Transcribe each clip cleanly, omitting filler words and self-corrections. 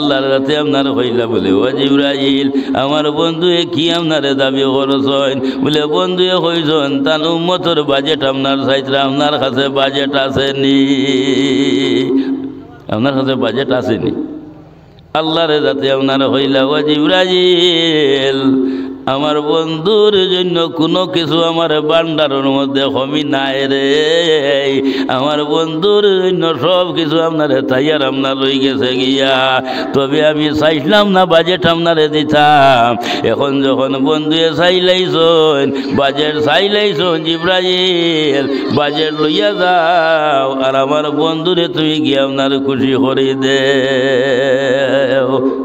আল্লাহর কাছে আপনার হইলা বলে ও জিবরাইল আমার বন্ধুয়ে কি আপনারে দাবি করছেন বলে বন্ধুয়ে হইছেন তার উম্মতের বাজেট আপনার চাইতে আপনার কাছে বাজেট আসেনি আপনার কাছে বাজেট আসেনি আল্লাহর যাতে আপনার হইলা ও জিবরাইল আমার বন্ধুর জন্য কোনো কিছু আমার ভান্ডারের মধ্যে কমি নাই রে আমার বন্ধুর জন্য সব কিছু আপনারে তাইয়ার আপনার রয়ে গেছে গিয়া তবে আমি চাইছিলাম না বাজেট আপনারে দিতাম এখন যখন বন্ধুয়ে চাইলাইছন বাজেট চাইলাইছন জিবরাইল বাজেট লইয়া যাও আর আমার বন্ধুরে তুমি গিয়ে আপনার খুশি করে দে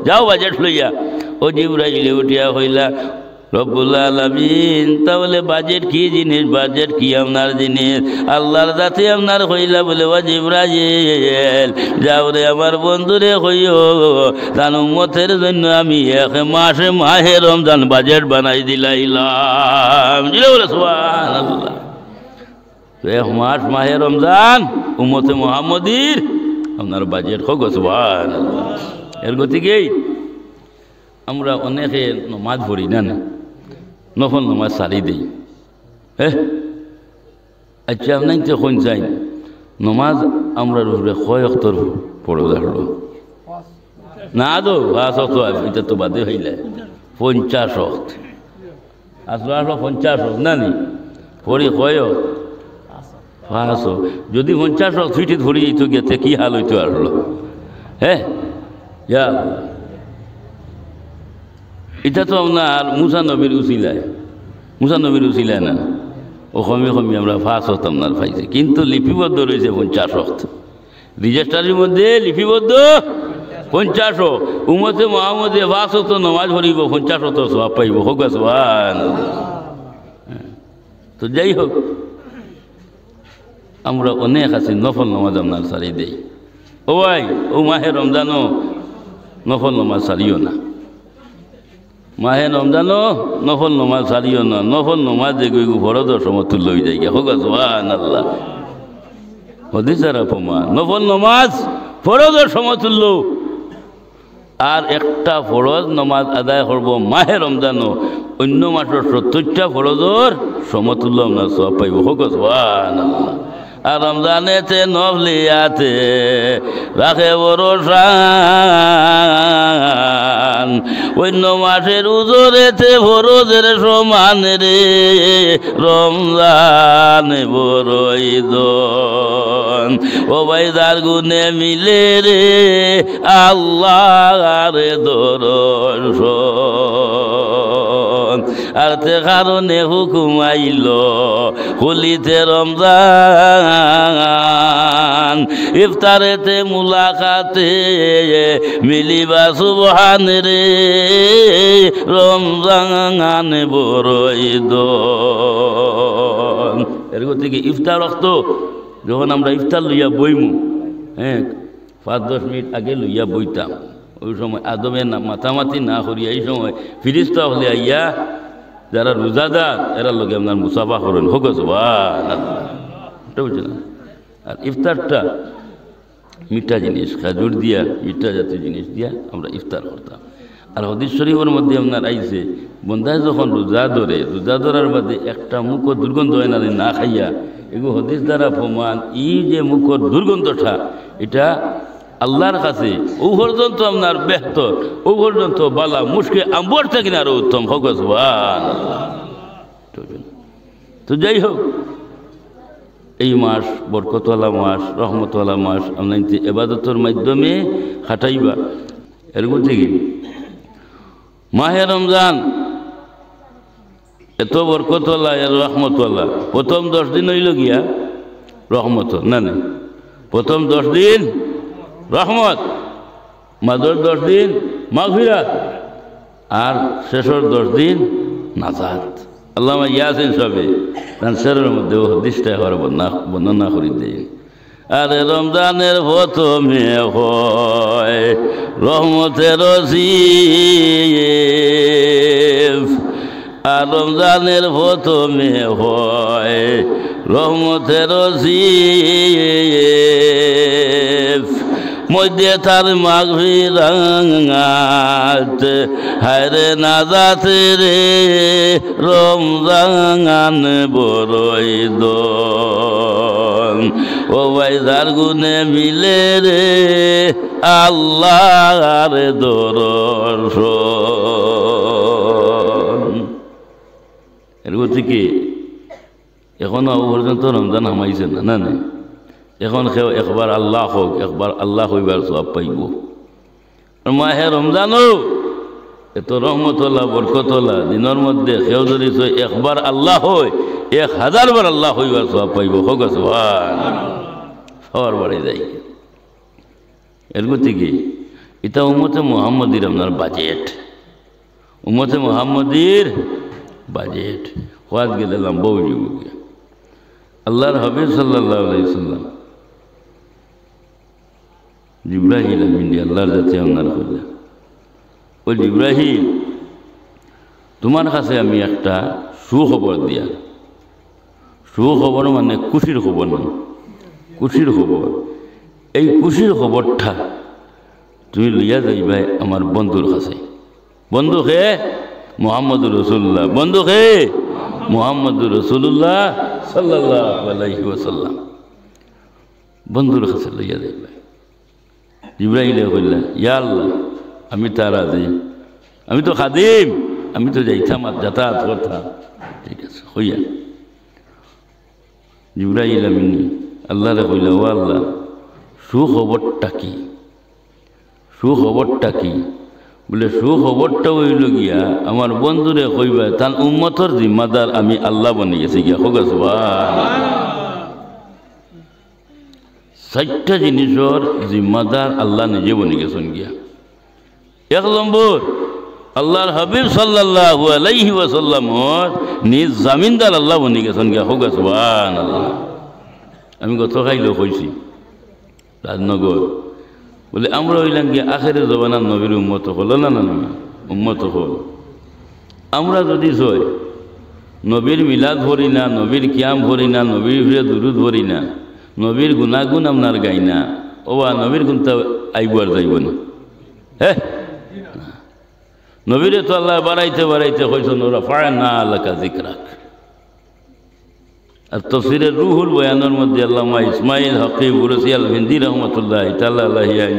যাও বাজেট লইয়া ও জিবরাইল উঠিয়া হইলা রব্বুল আলামিন তাহলে বাজেট কি জিনিস বাজেট কি আপনার জিনিস আল্লাহর যাতে আপনার হইলা বলে ও জিবরাইল যাও রে আমার বন্ধুরে হইও তার উম্মতের জন্য আমি এক মাসে মাহে রমজান বাজেট বানাই দিলাইলাম বলে সুবহানাল্লাহ এক মাস মাহে রমজান উম্মতে মুহাম্মদীর আপনার বাজেট হোক সুবহানাল্লাহ এর গতিকেই আমরা অনেকে নমাজ পড়ি না নফল নমাজ সারি দিই হ্যাঁ আচ্ছা আপনার যখন যাই নমাজ আমরা রুহরে কয় অক্তর পড়ো দাঁড়ো না দো ৫ অক্ত এটা তো বাদে হইলে ৫০ অক্ত আসলো ৫০ অক্ত না নি পড়ি কয় ৫ যদি ৫০ অক্ত ছুটি ধরি তো গেতে কি হাল হইতো আসলো হ্যাঁ যা এটা তো আপনার মুসা নবীর উচিলায় না ও কমে আমরা ৫ অক্ত আপনার পাইছি কিন্তু লিপিবদ্ধ রয়েছে ৫০ অক্ত রেজিস্ট্রারির মধ্যে লিপিবদ্ধ ৫০ উম্মতে মুহাম্মদে ৫ অক্ত নমাজ পড়িব ৫০ অক্ত সওয়াব পাইব হোক সুবহানাল্লাহ তো যাই হোক আমরা অনেক আছি নফল নমাজ আপনার সারি দেই ও ভাই ও মাহে রমজানও নফল নমাজ সারিও না মাহে রমজানও নফল নমাজ সারিও না নফল নমাজ যে গই ফরজ সমতুল্য হয়ে যায় হোক সুবহানাল্লাহ হাদিসের প্রমাণ নফল নমাজ ফরজ সমতুল্য আর একটা ফরজ নমাজ আদায় করব মাহে রমজানও অন্য মাসের ৭০টা ফরজর সমতুল্য আমরা সওয়াব পাইব হোক সুবহানাল্লাহ আর রমজানেতে নফলিয়াতে রাখে ভরসা অন্য মাসের উজরেতে ভরজের সমান রে রমজান বড়ই দন ও ভাই যার গুণে মিলে রে আল্লাহর দর্শন আর তে কারণে হুকুম আইল খুলিতে রমজান ইফতারেতে মুলাকাতে মিলিবা সুবহান রে রমজান বড়ই দন এর গতিকে ইফতার অক্ত যখন আমরা ইফতার লইয়া বইমু হ্যাঁ ৫-১০ মিনিট আগে লইয়া বইতাম ওই সময় আদমে না মাতামাতি না করিয়া এই সময় ফিরিস্তা হলে আইয়া যারা রোজাদার এরা লোকে আপনার মুসাফা করেন হোক সুবহানাল্লাহ বুঝছে না আর ইফতারটা মিঠা জিনিস খাজুর দিয়া মিঠা জাতীয় জিনিস দিয়া আমরা ইফতার করতাম আর হাদিস শরীফের মধ্যে আপনার আইছে বন্ধায় যখন রোজা ধরার মধ্যে একটা মুখর দুর্গন্ধ হয় না খাইয়া এগুলো হাদিস দ্বারা প্রমাণ এই যে মুখর দুর্গন্ধটা এটা আল্লাহর কাছে ও পর্যন্ত আপনার বেহতর ও পর্যন্ত বালা মুশকে আম্বর থাকি না আরো উত্তম হোক সুবহানাল্লাহ তো যাই হোক এই মাস বরকতওয়ালা মাস রহমতওয়ালা মাস আপনার ইবাদতের মাধ্যমে খাটাইবা এর মধ্যে কি মাহে রমজান এত বরকতওয়ালা এর রহমতওয়ালা প্রথম 10 দিন হইল গিয়া রহমত না প্রথম 10 দিন রহমত মাঝের 10 দিন মাগফিরাত আর শেষের 10 দিন নাজাত আল্লামা ইয়াসিন সবে তানসেরের মধ্যে হাদিসটা বর্ণনা করে দেয় আর রমজানের প্রথমে হয় রহমতের রসিব আর রমজানের প্রথমে হয় রহমতের রসিব মধ্যে তার মাগফিরাত হায়রে নাজাত রে রমজান বড়ই দন ও ভাই যার গুণে মিলে রে আল্লাহর দর্শন। এর থেকে এখনো পর্যন্ত রমজান হামাইছে না না না এখন কেউ একবার আল্লাহ হোক একবার আল্লাহ হইবার সব পাইব। আর মাহে রমজানও এত রহমতলা বরকতলা দিনের মধ্যে কেউ যদি একবার আল্লাহ হয় 1000 বার আল্লাহ হইবার সব পাইব হোক সবার বাড়ি যাই। এর থেকে এটা উম্মতে মুহাম্মদীর আপনার বাজেট উম্মতে মুহাম্মদীর বাজেট হওয়াত গেলাম বউ যুবকে আল্লাহর হাবিব সাল্লাল্লাহু আলাইহি সাল্লাম জিবরাইল আমিন আল্লাহর যাতে আপনার করলেন ওই জিবরাইল তোমার কাছে আমি একটা সুখবর দিয়া সুখবর মানে খুশির খবর না খুশির খবর এই খুশির খবরটা তুমি লইয়া যাইবাই আমার বন্ধুর কাছে। বন্ধু হে মুহাম্মদুর রাসূলুল্লাহ বন্ধু হে মুহাম্মদুর রাসূলুল্লাহ সাল্লাল্লাহু আলাইহি ওয়াসাল্লাম বন্ধুর কাছে লইয়া যাইবাই। জিবরাইলে কইলেন ইয়া আল্লাহ আমি তারা যাই আমি তো খাদিম আমি তো যাইতাম আর যাতায়াত করতাম ঠিক আছে হইয়া জিবরাইল আমিন আল্লাহরে কইলে ও আল্লাহ সুখবরটা কি সুখবরটা কি বলে সুখবরটা হইল গিয়া আমার বন্ধুরে কইবা তার উম্মতর জিম্মাদার আমি আল্লাহ বনে গেছি গিয়া হোক চারটা জিনিসের জিম্মাদার আল্লাহ নিজে বনে গেছেন গিয়া। 1 নম্বর আল্লাহর হাবিব সাল্লাল্লাহু আলাইহি ওয়াসাল্লামর নিজ জামিনদার আল্লাহ বনে গেছেন গিয়া হোক সুবহানাল্লাহ। আমি গত খাইলেও কইছি রাজনগর বলে আমরা হইলাম গিয়ে আখেরের জবানার নবীর উম্মত হল না না উম্মত হল। আমরা যদি সই নবীর মিলাদ ভরি না নবীর কিয়াম ভরি না নবীর ফিরে দুরুদ ভরি না নবীর গুণাগুণ আপনার গাই না ও নবীর গুণটা আইব আর যাইব না। হ্যাঁ নবীরে তো আল্লাহ বাড়াইতে বাড়াইতে কইছেন ওরা ফাড়ে না আল্লাহ জিকরাক। আর তফসিরের রুহুল বয়ানের মধ্যে আল্লামা ইসমাইল হকিব উরসি আল হিন্দি রহমতুল্লাহ তাআলা আলাইহি আইন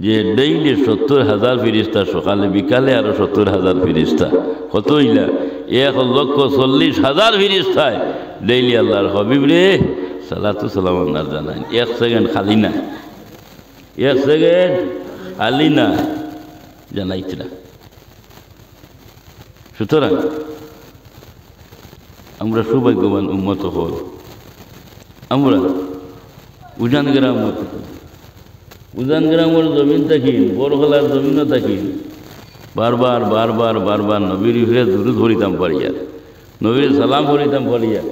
যে ডেইলি 70,000 ফিরিস্তা সকালে বিকালে আরো 70,000 ফিরিস্তা কত হইলা 1,40,000 ফিরিস্তায় ডেইলি আল্লাহর হাবিব রে সালাতু সালাম আপনার জানাই 1 সেকেন্ড খালি না 1 সেকেন্ড খালি না জানাইছিলা। সুতরাং আমরা সৌভাগ্যবান উম্মত হল। আমরা উজান গ্রামের জমিন থাকি বড়খলার জমিনও থাকি বারবার বারবার বারবার নবীর ফিরে দুরুদ ভরিতাম পারিয়া নবীর সালাম ভরিতাম পারিয়া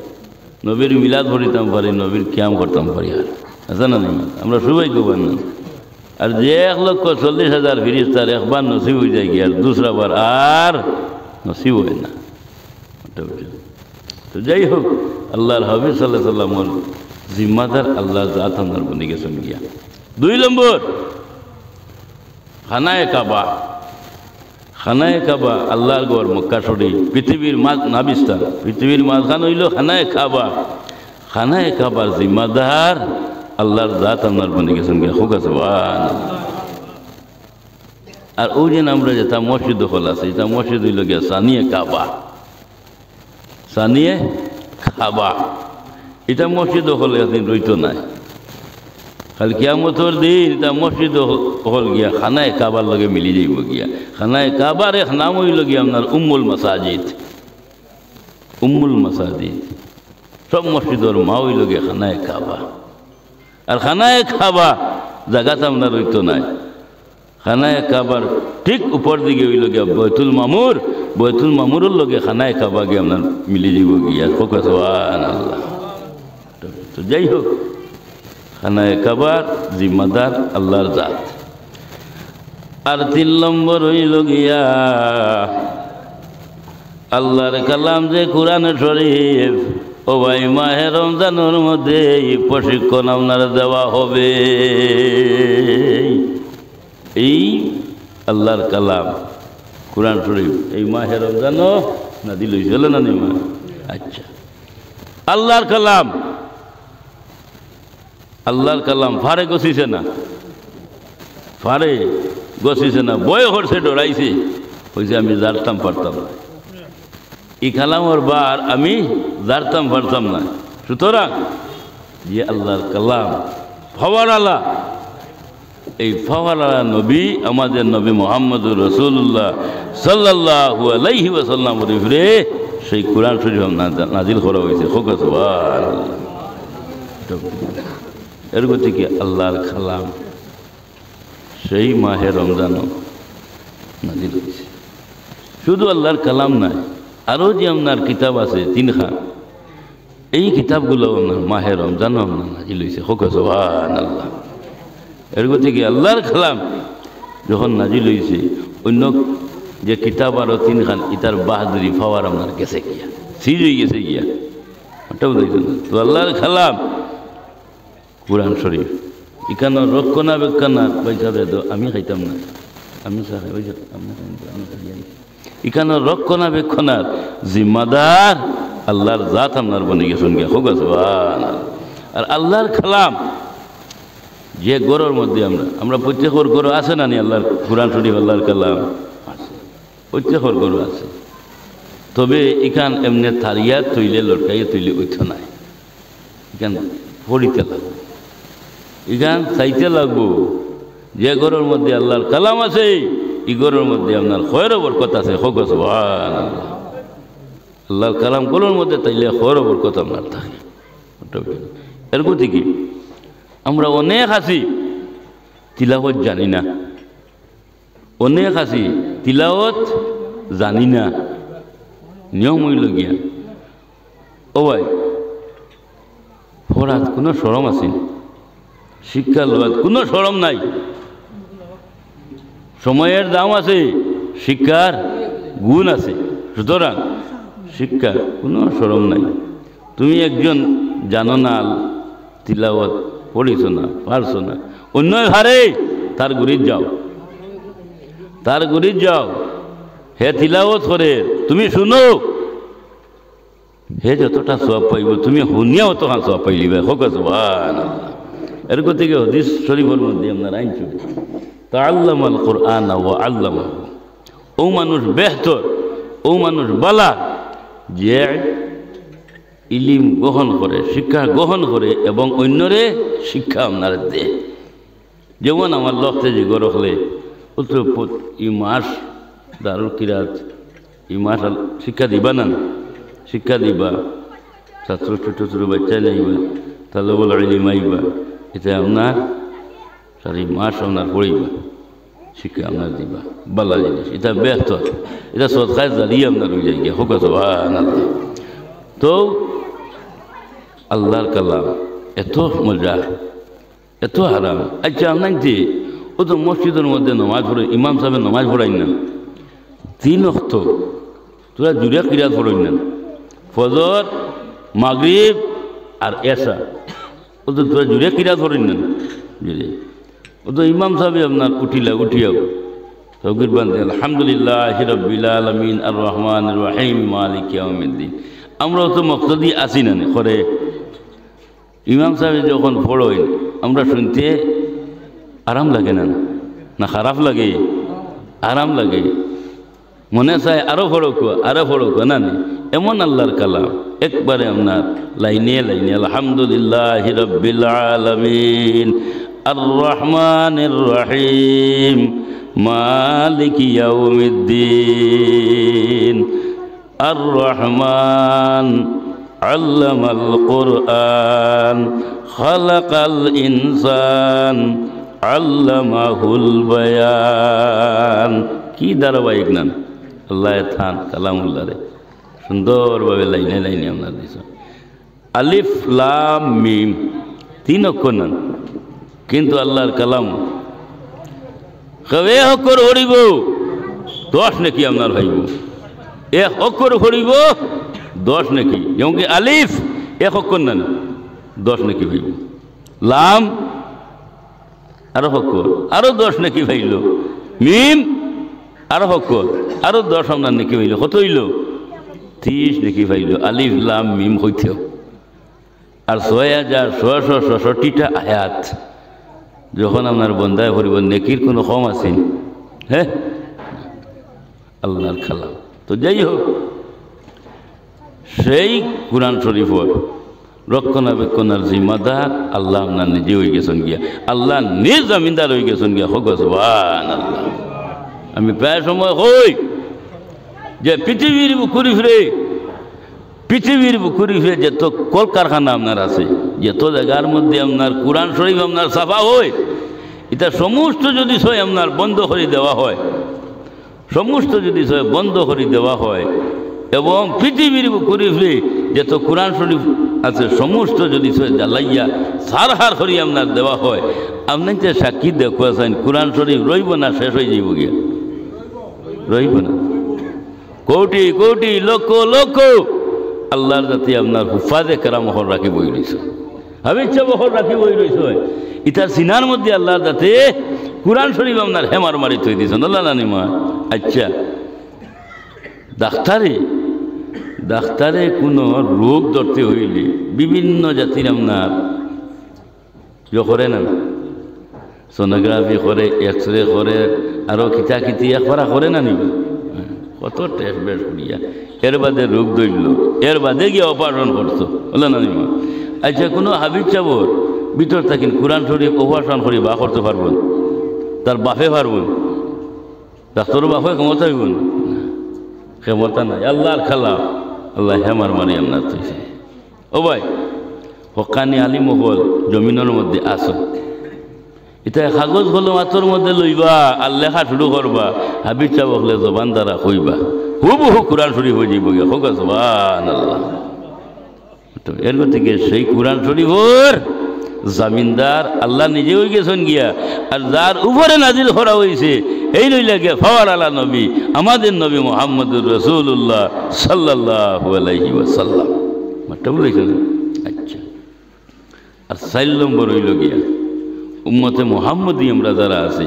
নবীর মিলাদ ভরিতাম পারি নবীর কিয়াম করতাম পারিয়া আছে না নেই আমরা সৌভাগ্যবান না। আর যে 1,40,000 ফিরিস্তার একবার নসিব হয়ে যায় গিয়ে আর দুসরা বার আর নসিব হয় না। তো যাই হোক আল্লাহর হাবিব সাল্লাল্লাহু আলাইহি ওয়াসাল্লামের জিম্মাদার আল্লাহ জাত আপনার বনে গেছেন গিয়া। 2 নম্বর খানায়ে কাবা আল্লাহর ঘর মক্কা শরীফ পৃথিবীর নাবিস্তান পৃথিবীর মাঝখান হইল খানায়ে কাবার জিম্মাদার আল্লাহর জাত আপনার বনে গেছেন গিয়া হোক সুবহানাল্লাহ। আর ওই যে আমরা যেটা মসজিদ হল আছে এটা মসজিদ হইল গিয়া সানিয়ে কাবা এটা মসজিদ হল এদিন রইত নাই খালি কিয়ামতর দিন এটা মসজিদ হল গিয়া খানায়ে কাবার লগে মিলি যাইব গিয়া। খানায়ে কাবার এক নাম হইল গিয়া আপনার উম্মুল মাসাজিদ সব মসজিদর মা হইল গিয়া খানায়ে কাবা। আর খানায়ে কাবা জায়গাটা আপনার রইত নাই খানায়ে কাবার ঠিক উপর দিকে হইল গিয়া বৈতুল মামুরের লগে খানায়ে কাবা গিয়ে আপনার মিলি যাব গিয়া সুবহানাল্লাহ। তো যাই হোক খানায়ে কাবার জিম্মাদার আল্লাহর জাত। আর 3 নম্বর হইল গিয়া আল্লাহর কালাম যে কোরআন শরীফ ও ভাই মাহে রমজানের মধ্যে এই প্রশিক্ষণ আপনার দেওয়া হবে। এই আল্লাহর কালাম কুরআন শরীফ এই মাহে রমজানও নাজিল হয়েছিল না নিমা? আচ্ছা, আল্লাহর কালাম, আল্লাহর কালাম ফারে গছিছে না? ফারে গছিছে না, বয় হরছে ডরাইছে, হয়েছে আমি জানতাম পারতাম না এই কালামর বার, আমি জানতাম পারতাম না। সুতরাং যে আল্লাহর কালাম ফাওয়ারালা, এই ফাওয়ারালা নবী আমাদের নবী মুহাম্মদুর রাসূলুল্লাহ সাল্লাল্লাহু আলাইহি ওয়াসাল্লামের উপরে সেই কুরআন শরীফ নাজিল করা হয়েছে। সুবহানাল্লাহ। এর গতি কি আল্লাহর কালাম সেই মাহে রমজান নাজিল হয়েছে। শুধু আল্লাহর কালাম নাই, আরও যে আপনার কিতাব আছে তিনখান, এই কিতাবগুলো আপনার মাহে রমজানও আপনার নাজিল হয়েছে। সুবহানাল্লাহ। এর গতি কি আল্লাহর কালাম যখন নাজিল হয়েছে, অন্য যে কিতাব আরও তিনখান ইতার বাহাদুরি ফাওয়ার আপনার গেছে গিয়া, সিজ হয়ে গেছে গিয়া, ওটাও দেখছেন। তো আল্লাহর কালাম কুরআন শরীফ এখানে রক্ষণাবেক্ষণা পয়সা তো আমি খাইতাম না, আমি এখানে রক্ষণাবেক্ষণার জিম্মাদার আল্লাহর জাত আপনার বনে গেছেন গিয়া। হোক আর আল্লাহর কালাম যে গরুর মধ্যে আমরা প্রত্যেকের গরু আছে না নি? আল্লাহর কুরআন শরীফ আল্লাহর কালাম আছে, প্রত্যেকের গরু আছে। তবে এখান এমনি থারিয়া তৈলে লটকাইয়া তৈলে ওইথ নাই, এখান পড়িতে লাগবে, এখান চাইতে লাগবো। যে গরুর মধ্যে আল্লাহর কালাম আছে এই গরুর মধ্যে আপনার খয়ের বরকত আছে। হোক সুবহানাল্লাহ। আল্লাহর কালাম গরুর মধ্যে তাইলে খয়ের বরকত আপনার থাকে। এর গতি কি আমরা অনেক আছি তিলাওয়াত জানি না, অনেক আছি তিলাওয়াত জানি না। নিয়ম হইল গিয়া ও ভাই, পড়াত কোনো শরম আছে? শিক্ষা লওয়াত কোনো শরম নাই। সময়ের দাম আছে, শিক্ষার গুণ আছে। সুতরাং শিক্ষার কোনো শরম নাই। তুমি একজন জানো না তিলাওয়াত পড়িছ না, পারছ না, অন্য হারে তার গুরিত যাও, তার গুরিত যাও, হে তিলাওয়াত করে তুমি শুনো, হে যতটা সওয়াব পাইব তুমি শুনিয়া অতখান সওয়াব পাইলিবা। হোক সুবহানাল্লাহ। এর গতিকে হাদিস শরীফের মধ্যে আপনার আইনছু তাআল্লামাল কুরআন ওয়া আল্লামাহু, ও মানুষ বেহতর, ও মানুষ বালা যে ইলিম গ্রহণ করে, শিক্ষা গ্রহণ করে এবং অন্যরে শিক্ষা আপনার দেয়। যেমন আমার লক্ষ্যে যে গড় হলে ই মাস দারুল কিরাত, ই মাস শিক্ষা দিবা না, শিক্ষা দিবা, ছাত্র ছোট ছোট বাচ্চা নাইবা, তাহলে বলে ইলিম আইবা, এটা আপনার সারি মাস আপনার পড়িবা, শিক্ষা আপনার দিবা, বালা জিনিস, এটা বেহতর, এটা সৎকায় জারিয়ে আপনার হয়ে যায় গিয়া। হোক সুবহানাল্লাহ। তো আল্লাহর কালাম এত মজা, এত হারাম। আচ্ছা আপনার যে ও তো মসজিদের মধ্যে নমাজ পড়ে, ইমাম সাহেব নমাজ পড়াই না, 3 ওয়াক্ত তোরা জুড়িয়া কিরাত পড়াই না, ফজর, মাগরিব আর এশা, ও তো তোরা জুড়িয়া কিরাত পড়াই না। ও তো ইমাম সাহেব আপনার উঠিয়াও তকবীর বান্ধে আলহামদুলিল্লাহি রাব্বিল আলামিন আর রহমানির রহিম মালিকি ইয়াউমিদ্দিন। আমরাও তো মকসদি আসি না করে ইমাম সাহেব যখন পড়ই আমরা শুনতে আরাম লাগে না, না খারাপ লাগে? আরাম লাগে, মনে চায় আরো পড়ক না। এমন আল্লাহর কালাম একবারে আপনার লাইনে লাইনে আলহামদুলিল্লাহি রাব্বিল আলামিন আর রহমানির রহিম মালিকি ইয়াউমিদ্দিন আর রহমান আল্লামাল কুরআন খালাকাল ইনসান আল্লামাহুল বায়ান। কি ধারাবাহিক নাম আল্লাহ থান কালামুল্লাহ রে সুন্দরভাবে লাইনে লাইনে আপনার দিছ। আলিফ লাম মিম 3 অক্ষর নাম, কিন্তু আল্লাহর কালাম কবে অক্ষর হরিব 10 নাকি আপনার ভাইব, 1 অক্ষর হরিব 10 নাকি। যেমন কি আলিফ এক অক্ষর না 10 নাকি ভাইব লাম আরো অক্ষর আরো 10 নাকি ভাইল মিম আরো অক্ষর আরো 10 আপনার নাকি ভাইল কত হইল 30 নাকি ভাইল আলিফ লাম মিম হইতেও আর 6666টা আয়াত যখন আপনার বন্দায় করিব নেকির কোনো কম আছে হ্যাঁ আল্লাহর খালাম তো যাই হোক সেই কুরআন শরীফর রক্ষণাবেক্ষণের জিম্মাদার আল্লাহ আপনার নিজে হয়ে গেছেন গিয়া আল্লাহ নিজ জমিনদার হয়ে গেছেন গিয়া হোক সুবহানাল্লাহ আমি প্রায় সময় হই যে পৃথিবীর বুকুরি ফিরে যত কলকারখানা আপনার আছে যত জায়গার মধ্যে আপনার কুরআন শরীফ আপনার ছাপা হয় এটা সমস্ত যদি সয় আপনার বন্ধ করে দেওয়া হয় সমস্ত যদি সয় বন্ধ করে দেওয়া হয় এবং পৃথিবীর বুকুরি ফিরে যত কুরআন শরীফ আছে সমস্ত যদি সয় জ্বালাইয়া সারহার করি আপনার দেওয়া হয় আপনি যে সাক্ষী দেখুয়াছেন কুরআন শরীফ রইব না শেষ হয়ে যাইব গিয়া রইব না কোটি কোটি লক্ষ লক্ষ আল্লাহর জাতি আপনার হুফাজে কেরাম হর রাখি বই রয়েছে হাবিচ্ছা বহর রাখি বই রয়েছে ইতার সিনার মধ্যে আল্লাহর জাতি কুরআন শরীফ আপনার হেমার মারি থই দিয়েছেন আল্লাহ নানিমা আচ্ছা ডাক্তারে কোনো রোগ ধরতে হইলে বিভিন্ন জাতির আপনার করে না সোনোগ্রাফি করে এক্সরে করে আরও খিচা করা করে না নিবে কত টেস্ট বেশ করিয়া এর বাদে রোগ ধরল এর বাদে গিয়ে অপারেশন করতো বলে না নিমা আচ্ছা কোনো হাবিব চাবর ভিতর থাকেন কুরআন শরীফ অপারেশন করি বা করতে পারবেন তার বাপে পারবেন ডাক্তার বাপে ক্ষমতা হইবেন ক্ষমতা নাই আল্লাহর খালা আল্লাহ হেমার মারি আপনার তুইছে ও ভাই হকানি আলী মহল জমিনের মধ্যে আসো এটা কাগজ কলম হাতের মধ্যে লইবা আর লেখা শুরু করবা হাবিব চাব হলে জবান দ্বারা কইবা হুবহু কুরআন শরীফ হয়ে যাইব গিয়া হোক সুবহানাল্লাহ তো এর থেকে সেই কুরআন শরীফর জামিনদার আল্লাহ নিজে হয়ে গেছেন গিয়া আর যার উপরে নাজিল করা হয়েছে এই লইলা গিয়া ফাওয়ার আলা নবী আমাদের নবী মুহাম্মদুর রাসূলুল্লাহ সাল্লাল্লাহু আলাইহি ওয়াসাল্লাম মাত্র বলেছেন আচ্ছা আর 4 নম্বর হইল গিয়া উম্মতে মুহাম্মদী আমরা যারা আছি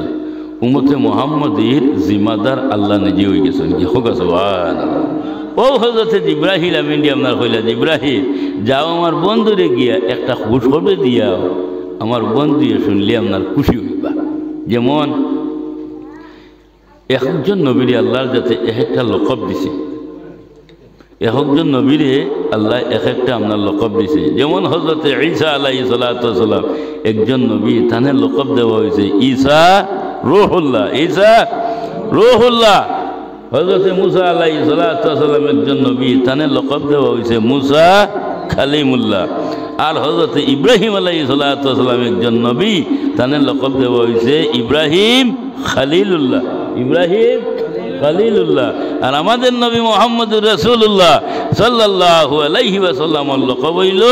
উম্মতে মুহাম্মদীর জিম্মাদার আল্লাহ নিজে হয়ে গেছেন কি হোক সুবহানাল্লাহ ও হযরতে জিবরাইল আমিন দিয়ে আপনার কইলা জিবরাইল যাও আমার বন্ধুরে গিয়া একটা খুশখবর দিয়াও আমার বন্ধু শুনলে আপনার খুশি হইবা যেমন একজন নবীরে আল্লাহর যাতে একটা লকব দিছে একজন নবীরে আল্লাহ একটা আপনার লকব দিছে যেমন হযরতে ঈসা আলাইহিস সালাতু ওয়াস সালাম একজন নবী তানে লকব দেওয়া হয়েছে ঈসা রূহুল্লাহ হযরতে মুসা আলাইহিস সালাতু ওয়াস সালাম একজন নবী তানে লকব দেওয়া হয়েছে মুসা কালিমুল্লাহ আর হযরতে ইব্রাহিম আলাইহিস সালাতু ওয়াস সালাম একজন নবী তানে লকব দেওয়া হয়েছে ইব্রাহিম খলিলুল্লাহ আর আমাদের নবী মুহাম্মদুর রাসূলুল্লাহ সাল্লাল্লাহু আলাইহি ওয়াসাল্লাম লকব হইল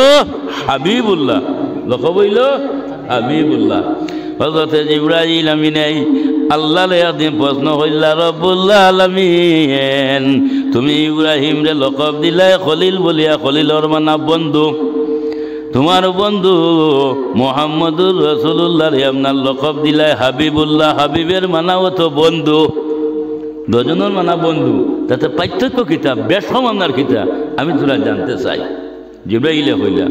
হাবিবুল্লাহ হযরতে জিবরাইল আমিন আল্লাহর একদিন প্রশ্ন কইলা রব্বুল আলামিন তুমি ইব্রাহিম রে লকব দিলাই খলিল বলিয়া খলিলর মানা বন্ধু তোমার বন্ধু মুহাম্মদুর রাসূলুল্লাহ রে আপনার লকব দিলাই হাবিবুল্লাহ হাবিবের মানাও তো বন্ধু দুজনের মানা বন্ধু তাতে পার্থক্য কিতাব বেশম আপনার কিতাব আমি তোরা জানতে চাই জিবরাইলে কইলা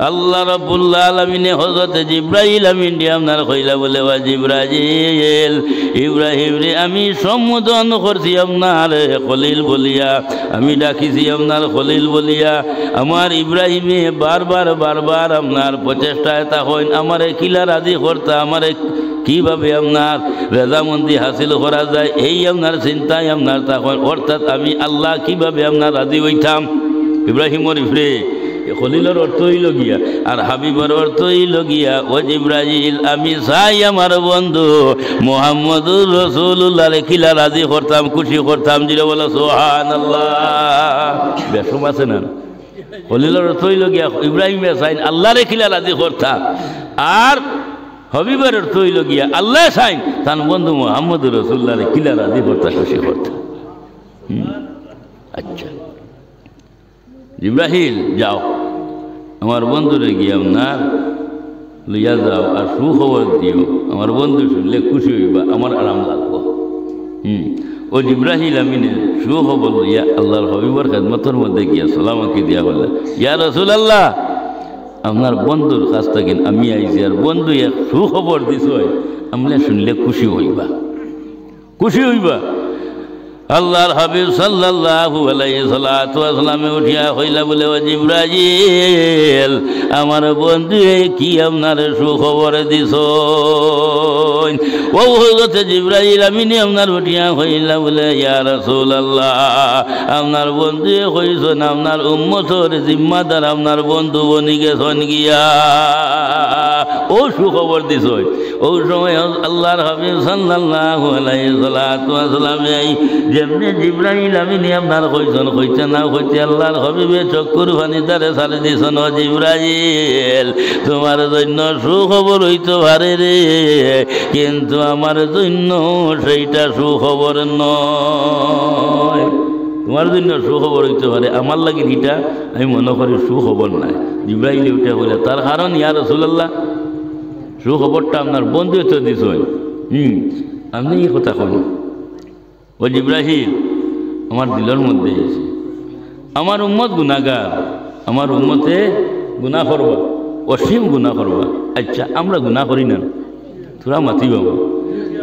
আল্লাহ রাব্বুল আলামিন হযরত জিবরাইল আমিন দিয়ে আপনার কইলা বলে ওয়া জিবরাইল ইব্রাহিম রে আমি সম্বোধন করছি আপনার খলিল বলিয়া আমি ডাকিছি আপনার খলিল বলিয়া আমার ইব্রাহিমে বারবার আপনার প্রচেষ্টায় তা হইন আমারে কিলা রাজি করতা আমারে কিভাবে আপনার রেজামন্দি হাসিল করা যায় এই আপনার চিন্তায় আপনার তখন অর্থাৎ আমি আল্লাহ কিভাবে আপনার রাজি হইতাম ইব্রাহিমর ইফরে খলিলের অর্থ হইল গিয়া আর হাবিবের অর্থ হইল গিয়া ও জিবরাইল আমি চাই আমার বন্ধু মুহাম্মদুর রাসূলুল্লাহ কিলা রাজি করতাম খুশি করতাম জিরে বলে সুবহানাল্লাহ বেশম আছে না খলিলের অর্থ হইল গিয়া ইব্রাহিমে চাই আল্লাহরে কিলা রাজি করতাম আর হাবিবের অর্থ হইল গিয়া আল্লাহ চাই তার বন্ধু মুহাম্মদুর রাসূলুল্লাহ কিলা রাজি করতা খুশি করতা আচ্ছা জিবরাইল যাও আমার বন্ধুরে গিয়ে আপনার লইয়া যাও আর সুখবর দিও, আমার বন্ধু শুনলে খুশি হইবা, আমার আরাম লাগবো। ও জিব্রাহিল আমিনের সুখবর লইয়া আল্লাহর হবিবর খেদমতের মধ্যে গিয়া সালামাকে দিয়া বললেন, ইয়া রাসূলুল্লাহ, আপনার বন্ধুর কাছ থেকে আমি আইছি, আর বন্ধু এক সুখবর দিছ, আমরা শুনলে খুশি হইবা, খুশি হইবা। আল্লাহর হাবিব সাল্লাল্লাহু আলাইহি সাল্লাতু ওয়াসাল্লামে উঠিয়া হইলা বলে, ও জিবরাইল, আমার বন্ধু কি আপনার সুখবর দিছ? ও হযরত জিবরাইল আমিনি আপনার উঠিয়া হইলা বলে, ইয়া রাসূলুল্লাহ, আপনার বন্ধু কইছেন আপনার উম্মতের জিম্মাদার আপনার বন্ধু বনি গেছেন গিয়া, ও সুখবর দিছ। ও সময় আল্লাহর হাবিব সাল্লাল্লাহু আলাইহি সাল্লাতু ওয়াসাল্লামে যেমনি জিবরাইল আমিনি আপনার কইছেন, কইতে না কইতে আল্লাহর হাবিবে চক্ষুর পানি তারে ছাড়ি দিয়েছেন, ও জিবরাইল, তোমার জন্য সুখবর হইতে পারে রে, কিন্তু আমার জন্য সেইটা সুখবর নয়। তোমার জন্য সুখবর হইতে পারে, আমার লাগে এটা আমি মনে করি সুখবর নাই। জিবরাইল উঠে বলে, তার কারণ ইয়া রাসূলুল্লাহ, সুখবরটা আপনার বন্ধু তো দিছ, আপনি এই কথা কন। ও জিবরাইল, আমার দিলের মধ্যে এসে আমার উম্মত গুনাহগার, আমার উম্মতে গুনাহ করবা, অসীম গুনাহ করবা। আচ্ছা, আমরা গুনাহ করি না? তোরা মাতি বাবা,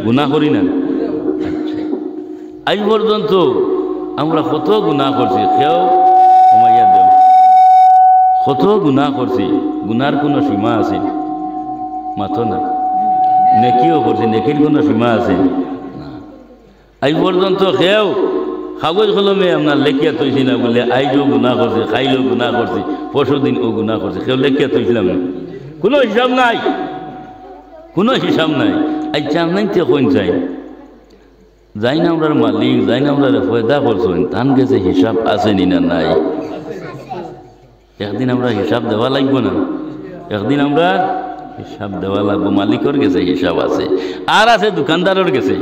গুনাহ করি না? আচ্ছা, আজ পর্যন্ত আমরা কত গুনাহ করছি, কেউ কমাইয়া দেও, কত গুনাহ করছি, গুনার কোনো সীমা আছে? মাথো না। নেকিও করছি, নেকির কোনো সীমা আছে? আজ পর্যন্ত কেউ কাগজ কলমে আপনার লেখিয়া তৈছি না বলে, আইজও গুনাহ করছে, খাইলেও গুনাহ করছি, পরশুদিন ও গুনাহ করছে, কেউ লেখিয়া তৈছিলাম না? কোনো হিসাব নাই, কোনো হিসাব নাই। আচ্ছা, আপনাই তো কোন চাই যাই না আমরার মালিক, যাই না আমরা ফয়দা করছেন, তান গেছে হিসাব আছে নি না নাই? একদিন আমরা হিসাব দেওয়া লাগবো না? একদিন আমরা হিসাব দেওয়া লাগবো। মালিকের গেছে হিসাব আছে, আর আছে দোকানদারের গেছে,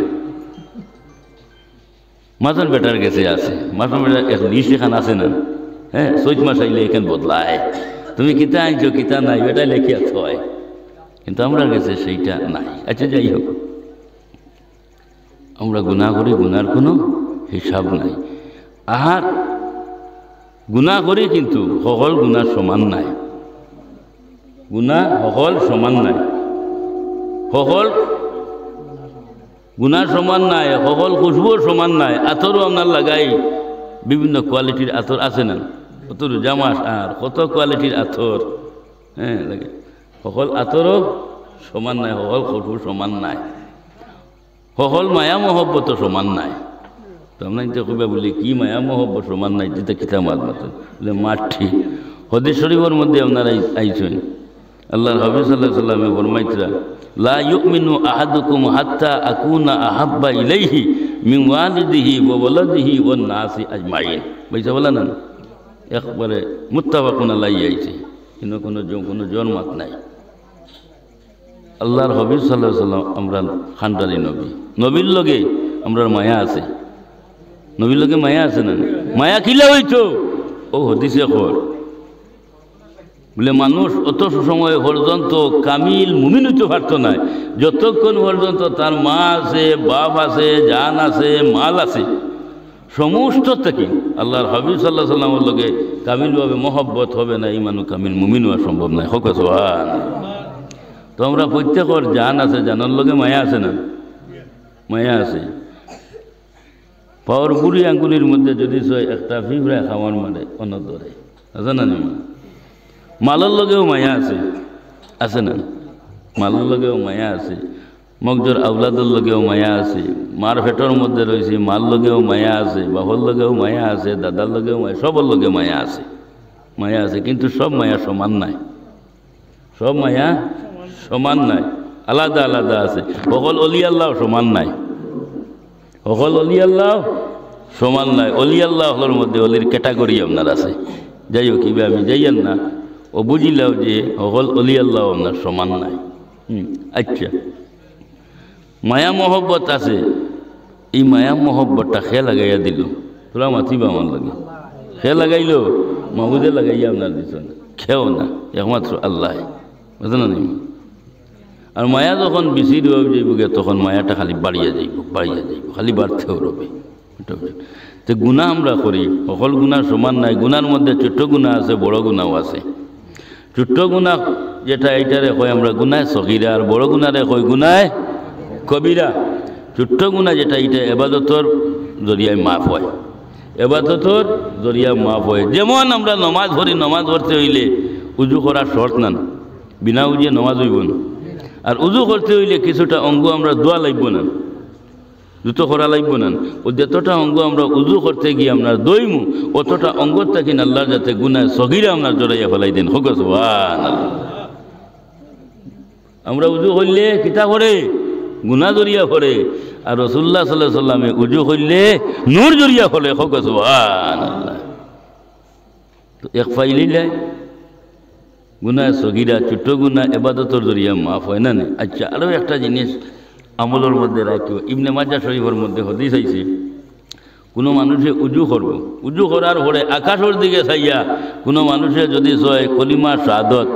মাছের বেটার গেছে আছে। মাছের বেটার এক লিস্ট এখান আছে না? হ্যাঁ, চৈত মাস আইলে এখান বদলায়, তুমি কিতা আনছো কিতা নাই বেটা লেখিয়া থয়, কিন্তু আমরা গেছে সেইটা নাই। আচ্ছা, যাই হোক, আমরা গুনাহ করি, গুনার কোনো হিসাব নাই। আহার গুনাহ করি, কিন্তু সকল গুনাহ সমান নাই, গুনাহ সকল সমান নাই, সকল গুনাহ সমান নাই, সকল খুশবুও সমান নাই। আতরও আপনার লাগাই, বিভিন্ন কোয়ালিটির আতর আছে না? কত জামাস আর কত কোয়ালিটির আতর, হ্যাঁ লাগে, সকল আতরও সমান নাই, সকল খুশবু সমান নাই, সকল মায়া মহব্বত সমান নাই। তো আমরা এটা কইবা বলি, কি মায়া মহব্বত সমান নাই, যেটা কিতা মাত মাতেন বলে মাঠ ঠিক। হাদিস শরীফের মধ্যে আপনারা আইছেন, আল্লাহর হাবিব সাল্লাল্লাহু আলাইহি ওয়াসাল্লামে ফরমাইতরা, লা ইউমিনু আহাদুকুম হাত্তা আকুনা আহাব্বা ইলাইহি মিন ওয়ালিদিহি ওয়া ওয়ালাদিহি ওয়ান নাসি আজমাইন। বুঝতে বলা না? একবারে মুত্তাফাকুন আলাইহি আইছে, কিন্তু কোনো জন্মাত নাই। আল্লাহর হাবিব সাল্লাল্লাহু আলাইহি ওয়াসাল্লাম আমরা খানদানি নবী, নবীর লগে আমরা মায়া আছে, নবীর লগে মায়া আছে না? মায়া কিলা হইতো? ও হদিসে খবর বলে, মানুষ অত সময় পর্যন্ত কামিল মুমিন হইতে পারত না যতক্ষণ পর্যন্ত তার মা আছে, বাপ আছে, জান আছে, মাল আছে, সমস্ত থেকে আল্লাহর হাবিব সাল্লাল্লাহু আলাইহি ওয়াসাল্লামের লগে কামিলভাবে মহব্বত হবে না, এই মানুষ কামিল মুমিন হওয়া সম্ভব নয়। হোক সুবহান। তো আমরা প্রত্যেকের জান আছে, জানার লগে মায়া আছে না? মায়া আছে। পাওয়ার বুড়ি আঙ্গুলির মধ্যে যদি একটা ফিবরা খাওয়ার মানে অনদরে আছে না? মালের লগেও মায়া আছে, আছে না? মালের লগেও মায়া আছে, মগজর আউলাদের লগেও মায়া আছে, মার পেটের মধ্যে রয়েছে মার লগেও মায়া আছে, বাবার লগেও মায়া আছে, দাদার লগেও মায়া, সবার লগে মায়া আছে, মায়া আছে। কিন্তু সব মায়া সমান নাই, সব মায়া সমান নাই, আলাদা আলাদা আছে। সকল অলি আল্লাহ সমান নাই, সকল অলি আল্লাহ সমান নাই। অলি আল্লাহর মধ্যে অলির ক্যাটাগরি আপনার আছে। যাই হোক, কিভাবে আমি যাইয়েন না, ও বুঝিলাও যে সকল অলি আল্লাহ আপনার সমান নাই। আচ্ছা, মায়া মহব্বত আছে, এই মায়া মহব্বতটা খে লাগাইয়া দিল, তোরা মাতিবা আমার লাগে, খে লাগাইল মাহবুদে লাগাইয়া আপনার দিচ্ছেন খেও না একমাত্র আল্লাহ বুঝলেন না আর মায়া যখন বেশি রয়ে যাইবগে তখন মায়াটা খালি বাড়িয়ে যাইব খালি বাড়তেও রবে তো গুণা আমরা করি সকল গুণা সমান নাই গুণার মধ্যে ছোট্ট গুণা আছে বড় গুণাও আছে ছোট্ট গুণা যেটা এইটারে কয় আমরা গুনায় সগীরা আর বড় গুণারে কয় গুনায় কবিরা ছোট্ট গুণা যেটা এইটা এবাদতর জরিয়ায় মাফ হয় এবাদতর জরিয়ায় মাফ হয় যেমন আমরা নমাজ পড়ি নমাজ পড়তে হইলে উজু করার শর্ত নান বিনা উজিয়ে নমাজ হইব না আর উজু করতে হইলে কিছুটা অঙ্গ আমরা দোয়া লাগব না জুতো করা লাগব না ও যতটা অঙ্গ আমরা উজু করতে গিয়ে আমরা দইমু অতটা অঙ্গ থাকি আল্লাহর যাতে গুনায় সগীরা আপনার জড়াইয়া ফেলাই দেন হোক সুবহানাল্লাহ আমরা উজু করলে কিতা করে গুনাহ জড়িয়া পড়ে আর রাসূলুল্লাহ সাল্লাল্লাহু আলাইহি সাল্লামে উজু করলে নূর জড়িয়া পড়ে হোক সুবহানাল্লাহ তো এক ফাইলি যায় গুনাহ সগীরা ছোট গুনাহ ইবাদতের জরিয়া মাফ হয় না আচ্ছা আরো একটা জিনিস আমলের মধ্যে রাখিও ইবনে মাজাহ শরীফের মধ্যে হাদিস আইছে কোনো মানুষে উজু করব উজু করার পরে আকাশের দিকে চাইয়া কোনো মানুষে যদি কয় কলিমা শাহাদত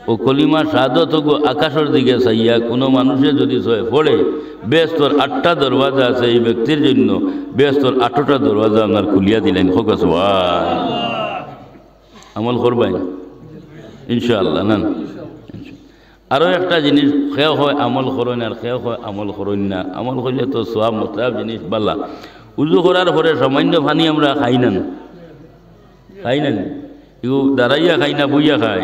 ও কলিমা শাহাদত আকাশের দিকে চাইয়া কোনো মানুষে যদি কয় পড়ে বেহেশতের 8টা দরওয়াজা আছে এই ব্যক্তির জন্য বেহেশতের 8টা দরওয়াজা আপনার খুলিয়া দিলেন হোক সুবহানাল্লাহ আমল করবাই ইনশাআল্লাহ না আরও একটা জিনিস খেয়ে হয় আমল করেন আর খেয়ে হয় আমল করেন না আমল করলে তো সব মোতাব জিনিস বালা উজু করার পরে সামান্য পানি আমরা খাই না এগুলো দাঁড়াইয়া খাই না বইয়া খাই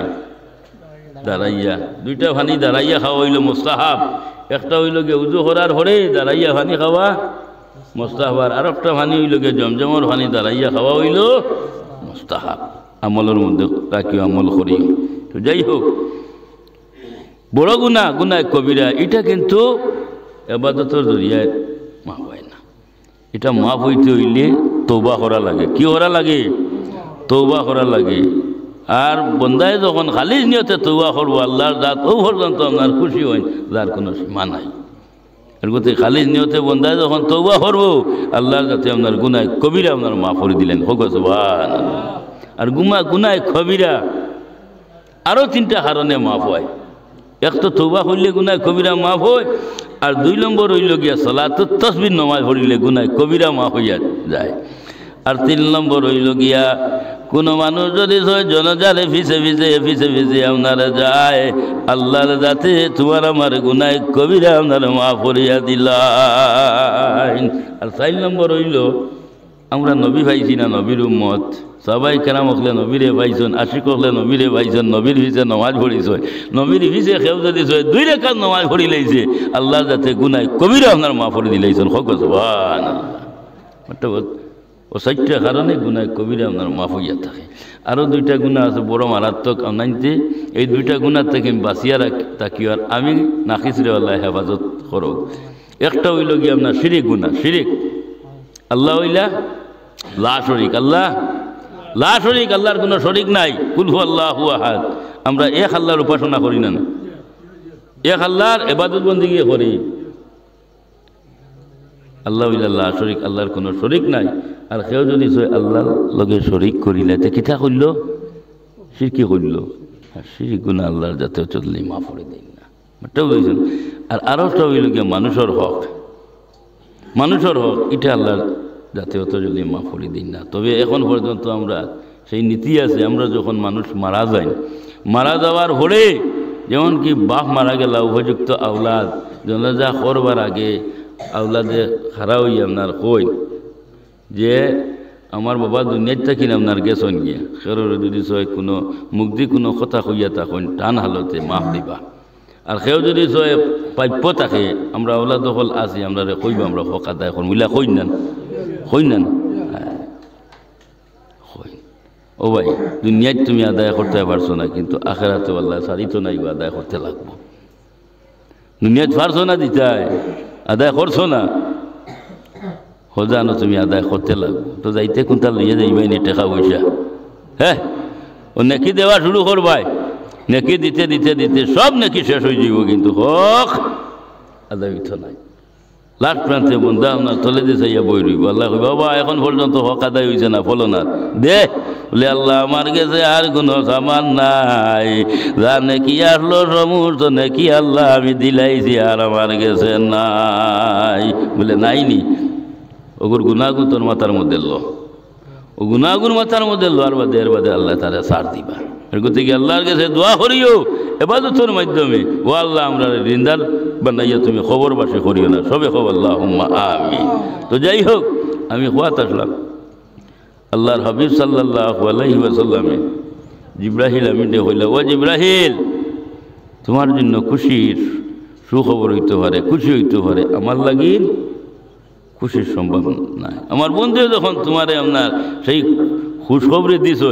দাঁড়াইয়া দুইটা পানি দাঁড়াইয়া খাওয়া হইল মুস্তাহাব একটা হইল গিয়ে উজু করার পরে দাঁড়াইয়া পানি খাওয়া মুস্তাহাব আর একটা পানি হইল গিয়ে জমজমর পানি দাঁড়াইয়া খাওয়া হইল মুস্তাহাব আমলের মধ্যে রাখিও আমল করি তো যাই হোক বড় গুনাহ কবিরা এটা কিন্তু ইবাদতের জরিয়ায় মাফ হয় না এটা মাফ হইতে হইলে তওবা করা লাগে কি করা লাগে তওবা করা লাগে আর বন্দায় যখন খালিজ নিয়তে তওবা করবো আল্লাহর জাত ও পর্যন্ত আপনার খুশি হয় যার কোনো সীমা নাই এর গতি খালিজ নিয়তে বন্দায় যখন তওবা করবো আল্লাহর যাতে আপনার গুনাহ কবিরা আপনার মাফ করে দিলেন হোক সুবহানাল্লাহ আর গুনাহ কবিরা আরও 3টা কারণে মাফ হয় এক তো তওবা করলে গুনাহ কবিরা মাফ হয় আর 2 নম্বর হইল গিয়া সালাতুত তাসবিহ নামাজ পড়লে গুনাহ কবিরা মাফ হইয়া যায় আর 3 নম্বর হইল গিয়া কোনো মানুষ যদি জনজালে ফিসে আপনারা যায় আল্লাহর যাতে তোমার আমার গুনাহ কবিরা আপনারা মাফ করিয়া দিলেন আর 4 নম্বর হইল আমরা নবী পাইছি না নবীর উম্মত সবাই কেরাম হলে নবীরে পাইছেন আশিক হলে নবীরে পাইছেন নবীর ভিজে নমাজ পড়িছে নবীর ভিজে খেউ যদি 2 রাকাত নমাজ পড়ি লাইছে আল্লাহ যাতে গুনাহ কবিরা আপনার মাফ করে দিলাইছেন হোক সুবহানাল্লাহ ও 4টা কারণে গুনাহ কবিরা আপনার মাফ হইয়া থাকে আরও 2টা গুনাহ আছে বড় মারাত্মক আনাইতে এই 2টা গুনাহ থেকে বাঁচিয়া থাকি আর আমি নাকিসরে আল্লাহ হেফাজত করো একটা হইল গিয়ে আপনার শিরিক গুনাহ শিরিক আল্লাহ হইলা লা শরীক আল্লাহর কোনো শরীক নাই কুল হু আল্লাহু আহাদ আমরা এক আল্লাহর উপাসনা করি না এক আল্লাহর ইবাদত বন্দেগী করি আল্লাহ লা শরীক আল্লাহর কোনো শরীক নাই আর কেউ যদি আল্লাহর লগে শরীক করিলে তে কিতা করল শিরকি করল আর শিরিক গুনাহ আল্লাহর যাতে চললে মাফ করে দেন না এটাও বুঝছেন আর আরোটা হইল গিয়ে মানুষের হক এটা আল্লাহর যাতে অত জলদি মাফ করে দিন না তবে এখন পর্যন্ত আমরা সেই নীতি আছে আমরা যখন মানুষ মারা যায় মারা যাওয়ার পরে যেমন কি বাপ মারা গেল উপযুক্ত আওলাদ জানাজা করবার আগে আওলাদে খাড়া হই আপনার কই যে আমার বাবা দুনিয়ার থাকি আপনার গেছন গিয়া খেরোর যদি কোনো মুগ্ধি কোনো কথা কইয়া তখন টান হালতে মাফ দিবা আর কেউ যদি প্রাপ্য থাকে আমরা আওলাদ হল আছি আমরা কইব আমরা হক আদায় করব মিলা কই নেন ও ভাই দুনিয়ায় তুমি আদায় করতে পারছো না কিন্তু আখেরাতে আল্লাহ সারিত নাই আদায় করতে লাগবো দুনিয়ায় পারছো না দিতে আদায় করছো না হজানো তুমি আদায় করতে লাগবো তো যাইতে কোনটা লইয়া যাইবাই নি টাকা পয়সা হ্যাঁ ও নেকি দেওয়া শুরু করবাই নেকি দিতে দিতে দিতে সব নেকি শেষ হয়ে যাব কিন্তু হক আদায় হইতো নাই লাস্ট প্রান্তে বন্ধু আপনার তলে দিয়ে চাইয়া বই রইব। আল্লাহ বাবা এখন পর্যন্ত হক আদায় হয়েছে না, ফলো না দে বলে আল্লাহ আমার কাছে আর কোনো সামান নাই, যা নাকি আসলো সমস্ত নাকি আল্লাহ আমি দিলাইছি আর আমার কাছে নাই। বলে নাইনি, ওগুর গুনাগুন তোর মাথার মধ্যে লো, ও গুনাগুন মাথার মধ্যে লো, আর বাদে এর বাদে আল্লাহ তারা সার দিবা। এর গতিকে আল্লাহর কাছে দোয়া করিও এবাদতের মাধ্যমে, ও আল্লাহ আমরা রিন্দার বানাইয়া তুমি খবরবাসী করিও না, সবে খবর আল্লাহুম্মা আমিন। তো যাই হোক, আমি হওয়াত আসলাম আল্লাহর হাবিব সাল্লাল্লাহু আলাইহি ওয়াসাল্লামে জিব্রাহিল আমিনে হইল, ও জিব্রাহিল তোমার জন্য খুশির সুখবর হইতে পারে, খুশি হইতে পারে, আমার লাগি খুশির সম্ভব নাই। আমার বন্ধু যখন তোমারে আপনার সেই খুশখবরি দিস,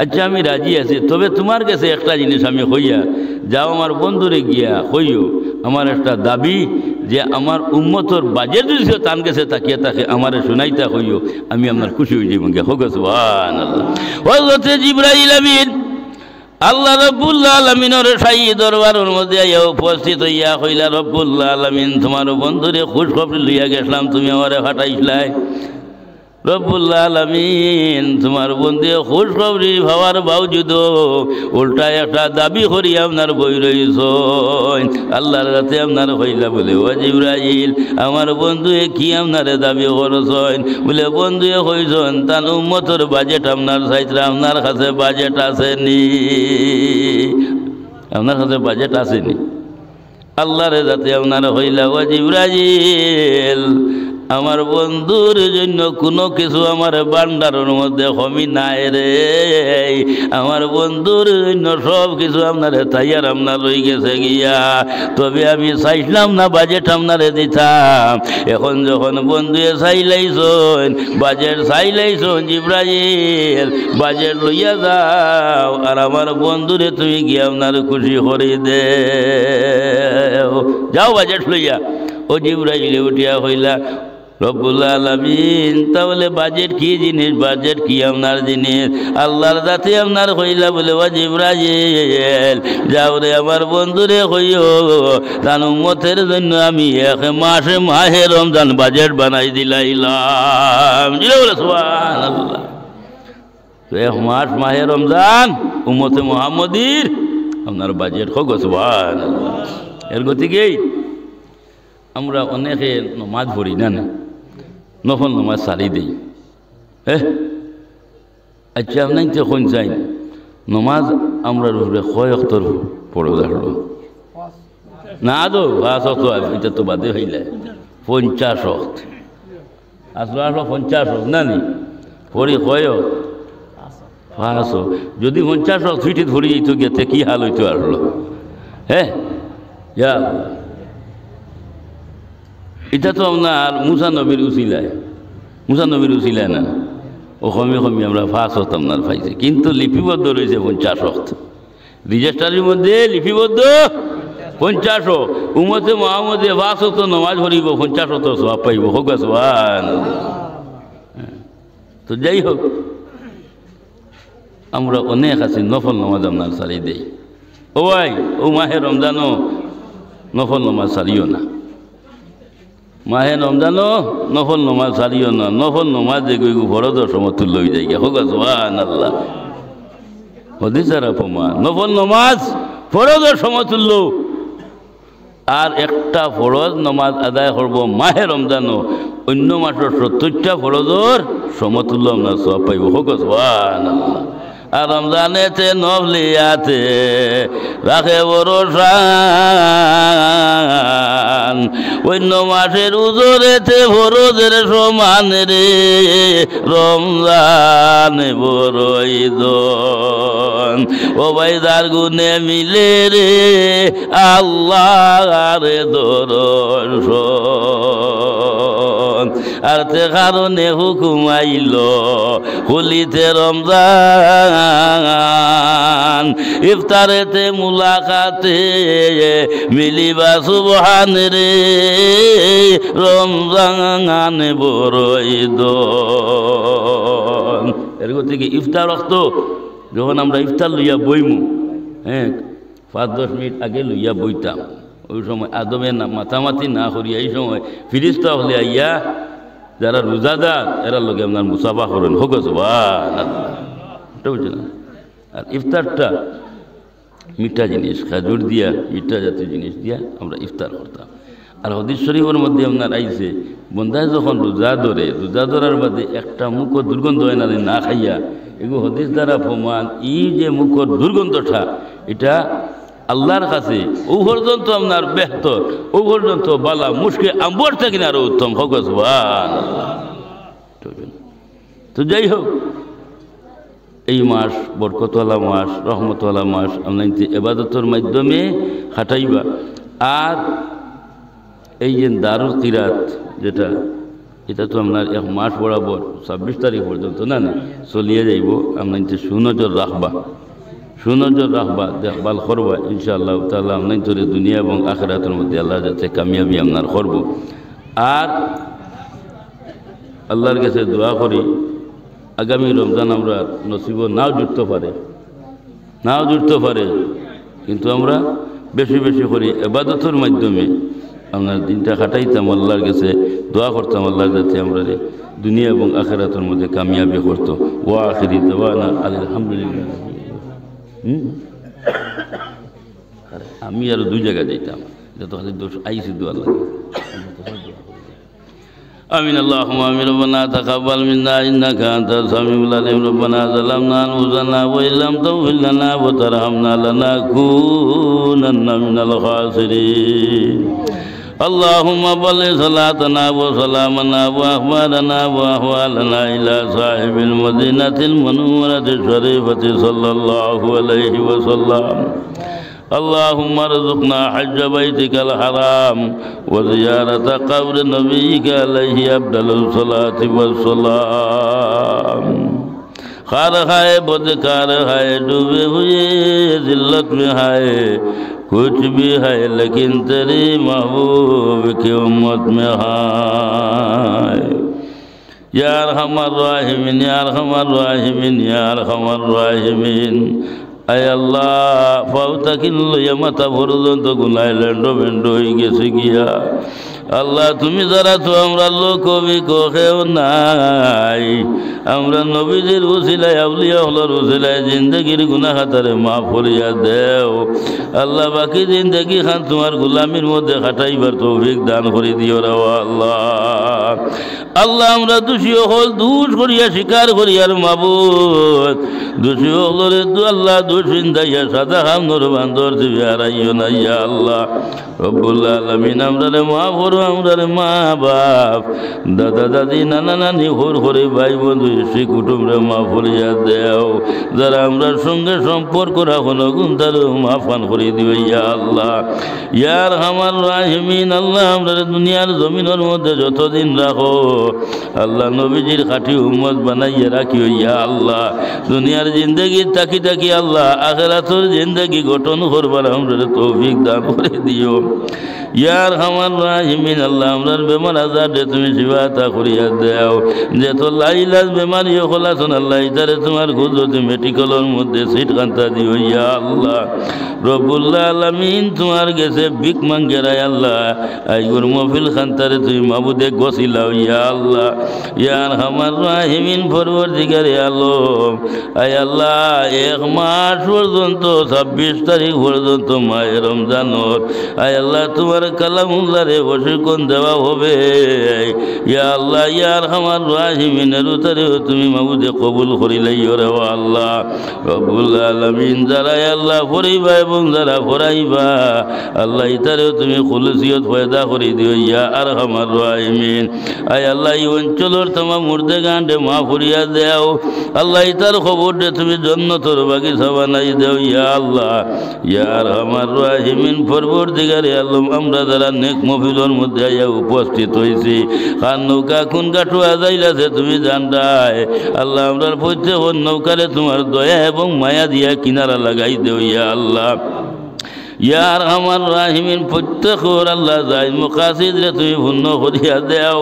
আচ্ছা আমি রাজি আছি, তবে তোমার কাছে একটা জিনিস আমি হইয়া যাও, আমার বন্ধুরে গিয়া হইও আমার একটা দাবি যে আমার উম্মতর বাজেট যদি তান কাছে তাকিয়ে থাকে আমারে শুনাইতা হইও, আমি আপনার খুশি হয়ে যাবো গিয়া। হোক সুবহানাল্লাহ। হযরত জিবরাইল আমিন আল্লাহ রব্বুল আলামিনের শাহী দরবারের মধ্যে আইয়া উপস্থিত হইয়া কইলা, রব্বুল আলামিন তোমার বন্ধুরে খুশ খবর লইয়া গেছিলাম, তুমি আমারে ফাটাইছিলাই। রব্বুল আলামিন তোমার বন্ধু খুশ খবরি ভাবার বাউজুদ উল্টা একটা দাবি করি আপনার বই রইছ, আল্লাহর কাছে আপনার হইলা বলে, ও জিবরাইল আমার বন্ধুয়ে কি আপনারে দাবি করছেন? বলে বন্ধুয়ে কইছেন তার উম্মতের বাজেট আপনার চাইতে, আপনার কাছে বাজেট আসেনি, আপনার কাছে বাজেট আসেনি। আল্লাহরে যাতে আপনার হইলা, ও জিবরাইল আমার বন্ধুর জন্য কোনো কিছু আমার বান্ডারের মধ্যে কমি নাই রে, আমার বন্ধুর জন্য সব কিছু আপনারে তাইয়ার আপনার রয়ে গেছে গিয়া, তবে আমি চাইছিলাম না বাজেট আপনারে দিতাম। এখন যখন বন্ধুয়ে চাইলাইছন বাজেট চাইলাইছন, জিবরাইল বাজেট লইয়া যাও আর আমার বন্ধুরে তুমি গিয়ে আপনার খুশি করে দে, যাও বাজেট লইয়া। ও জিবরাইল উঠিয়া হইলা, রব্বুল আলামিন তাহলে বাজেট কি জিনিস, বাজেট কি আপনার জিনিস? আল্লাহর দাতে আপনার হইলা বলে, ও জিবরাইল যাও রে আমার বন্ধুরে হইও তার উম্মতের জন্য আমি এক মাসে মাহে রমজান বাজেট বানাই দিলাইলাম। বলে সুবহানাল্লাহ। এক মাস মাহে রমজান উম্মতে মুহাম্মদীর আপনার বাজেট হোক, সুবহানাল্লাহ। এর গতিকেই আমরা অনেকে নমাজ পড়ি না, নফল নমাজ সারি দিই। আচ্ছা আপনার তখন চাই নমাজ আমরা কয় অক্তর পড়ে থাকলো না, তো 5 অক্ত এটা তো বাদে হইলে 50 অক্ত আসলো, 50 অক্ত না নি পড়ি কয় 5 যদি 50 অক্ত ছুটি ধরি তো গেতে কি হাল হইতো আসলো। এটা তো আপনার মুসা নবীর উচিলায় না, ও কমে কমে আমরা 5 অক্ত আপনার পাইছি, কিন্তু লিপিবদ্ধ রয়েছে 50 অক্ত, রেজিস্টারির মধ্যে লিপিবদ্ধ 50। উম্মতে মুহাম্মদে 5 অক্ত নমাজ পড়িব, 50 অক্ত সওয়াব পাইব। হোক সুবহানাল্লাহ। তো যাই হোক, আমরা অনেক আছি নফল নমাজ আপনার সারি দেই। ও ভাই, ও মাহে রমজানও নফল নমাজ সারিও না, মাহে রমজানও নফল নমাজ সারিও না। নফল নমাজ যে ফরজের সমতুল্য হয়ে যায়। হোক সুবহানাল্লাহ। হাদিসের প্রমাণ, নফল নমাজ ফরজের সমতুল্য। আর একটা ফরজ নমাজ আদায় করব মাহে রমজানও অন্য মাসের 70টা ফরজের সমতুল্য আমরা সওয়াব পাইব। হোক সুবহানাল্লাহ। আর রমজানেতে নফলিয়াতে রাখে ভরসা, অন্য মাসের উজরেতে ফরজের সমান রে, রমজান বড়ই দন ও ভাই যার গুণে মিলে রে আল্লাহর দর্শন। আর তে কারণে হুকুম আইল খুলিতে রমজান, ইফতারেতে মুলাকাতে মিলিবা সুবহান রে, রমজান বড়ই দন। এর গতিকে ইফতার রক্ত যখন আমরা ইফতার লইয়া বইমু, 5-10 মিনিট আগে লইয়া বইতাম, ওই সময় আদমে না মাতামাতি না করিয়া এই সময় ফিরিস্তা হলে আইয়া যারা রোজাদার এরা লোকে আপনার মুসাফা করেন হোক বুঝছে না। আর ইফতারটা মিঠা জিনিস খাজুর দিয়া মিঠা জাতীয় জিনিস দিয়া আমরা ইফতার করতাম। আর হাদিস শরীফের মধ্যে আপনার আইছে বন্ধায় যখন রোজা ধরার বাদে একটা মুখও দুর্গন্ধ হয় না না খাইয়া, এগুলো হাদিস দ্বারা প্রমাণ। এই যে মুখর দুর্গন্ধটা এটা আল্লাহর কাছে ও পর্যন্ত আপনার বেহতর, ও পর্যন্ত বালা মুশকে আম্বর থাকি না আরো উত্তম হোক। তো যাই হোক, এই মাস বরকতওয়ালা মাস, রহমতওয়ালা মাস আপনার এবাদতের মাধ্যমে খাটাইবা। আর এই যে দারুল কিরাত যেটা, এটা তো আপনার এক মাস বরাবর 26 তারিখ পর্যন্ত না চলিয়ে যাইব। আপনার সুনজর রাখবা দেখভাল করবা ইনশাআল্লাহ তাআলা। আপনার তোরে দুনিয়া এবং আখিরাতের মধ্যে আল্লাহ যাতে কামিয়াবি আপনার করব। আর আল্লাহর কাছে দোয়া করি আগামী রমজান আমরা নসিব নাও জুটতে পারে, কিন্তু আমরা বেশি বেশি করি ইবাদতের মাধ্যমে আমরা দিনটা কাটাইতাম। আল্লাহর কাছে দোয়া করতাম আল্লাহ যাতে আমরা দুনিয়া এবং আখিরাতের মধ্যে কামিয়াবি করতো। ওয়া আখিরি দাওয়ানা আলহামদুলিল্লাহ। আমি আরো 2 জায়গায় যাইতাম, যত খালি দোষ আইসি দোয়া লাগে। آمين اللهم آمين ربنا تقبل منا إنك أنت السميع العليم ربنا ظلمنا أنفسنا وإن لم تغفر لنا وترحمنا لنكونن من الخاسرين اللهم بلغ صلاتنا وسلامنا وأخبارنا وأحوالنا إلى صاحب المدينة المنورة الشريفة صلى الله عليه وسلم اللهم ارزقنا حج بيتك الحرام وزيارة قبر نبيك عليه أفضل الصلاة والسلام खार खाए बदकार खाए डूबे हुए जिल्लत में हाय कुछ भी है लेकिन तेरी महबूब की उम्मत में हाय या अरहमर राहिमीन या अरहमर राहिमीन या अरहमर राहिमीन আয় আল্লাহ ফাউতাকিল্লো ইয়ামাতা পর্যন্ত গুনায় লেন্ডো বেন্ডো হয়ে গেছে গিয়া। আল্লাহ তুমি যারা তো আমরা লোক কবি কহেও নাই, আমরা নবীদের উসিলায় আউলিয়া হলোর উসিলায় জিন্দগির গুনাহ খাতারে মাফ করিয়া দেও আল্লাহ। বাকি জিন্দগি খান তোমার গোলামির মধ্যে খাটাইবার তৌফিক দান করে দিও রে আল্লাহ। আল্লাহ আমরা দোষী হল দুষ করিয়া স্বীকার করিয়ার মাবুদ দোষী হলরে দু আল্লাহ দুষিন্দাইয়া সাদা হামর বান্দর দিবি হারাইও না ইয়া আল্লাহ রব্বুল আলামিন। আমরা রে মা করো, আমরা রে মা বাপ দাদা দাদি নানা নানি হোর করে ভাই বন্ধু শ্রী কুটুমরে মা ফরিয়া দেও। যারা আমরা সঙ্গে সম্পর্ক রাখো না গুণ তার মাফান করে দিবে ইয়া আল্লাহ। ইয়ার আমার রাহিমিন আল্লাহ আমরা দুনিয়ার জমিনের মধ্যে যতদিন রাখো আল্লাহ নবীজির খাঁটি উম্মত বানাইয়া রাখিও ইয়া আল্লাহ। দুনিয়ার জিন্দগি তাকি তাকি আল্লাহ আখিরাতের জিন্দগি গঠন করবার আমরা তৌফিক দান করে দিও ইয়ার আমার রাহিমিন আল্লাহ। আমরা বেমার আজার দে তুমি শিফাতা করিয়া দেও। যে তো লাইলাজ বেমারি হলাছন আল্লাহ ইতারে তোমার কুদরতে মেডিকেলের মধ্যে সিট কান্তা দিও ইয়া আল্লাহ রব্বুল আলামিন। তোমার গেছে ভিক মাঙ্গেরাই আল্লাহ আইগুর মফিল খান্তারে তুমি মাবুদে গছিলাও ইয়া আল্লাহ। ইয়ার আমার রাহিমিন পরবর্তীকারে আলম আয় আল্লাহ 1 মাস পর্যন্ত 26 তারিখ পর্যন্ত মাহে রমজানত আয় আল্লাহ তোমার কালামুল্লাহরে প্রশিক্ষণ দেওয়া হবে ইয়া আল্লাহ। ইয়ার আমার রাহিমিনের উতারেও তুমি মাবুদে কবুল করিলাইও রে আল্লাহ রব্বুল আলামিন। যারা আল্লাহ পড়াইবা এবং যারা পড়াইবা আল্লাহ ইতারেও তুমি খুলুসিয়ত পয়দা করে দিও ইয়া আরহামার রাহিমিন। আয় আল্লাহ এই অঞ্চলের তোমার মুর্দে গান্ডে মা ফুরিয়া দেও আল্লাহ ইতার খবর দে তুমি জন্নতর বাগিচা বানাই দেও ইয়া আল্লাহ। ইয়া আরহামার রাহিমিন পরবর্তীকারে আলম আমরা যারা নেক মফিলের মধ্যে আইয়া উপস্থিত হয়েছি খান নৌকা কোন কাঠুয়া যাইলাছে তুমি জানতাই আল্লাহ। আমরা প্রত্যেক নৌকারে তোমার দয়া এবং মায়া দিয়া কিনারা লাগাই দেও ইয়া আল্লাহ। ইয়ার আমার রাহিমিন প্রত্যেকর আল্লাহ যাই মুকাসিদরে তুমি পূর্ণ করিয়া দেও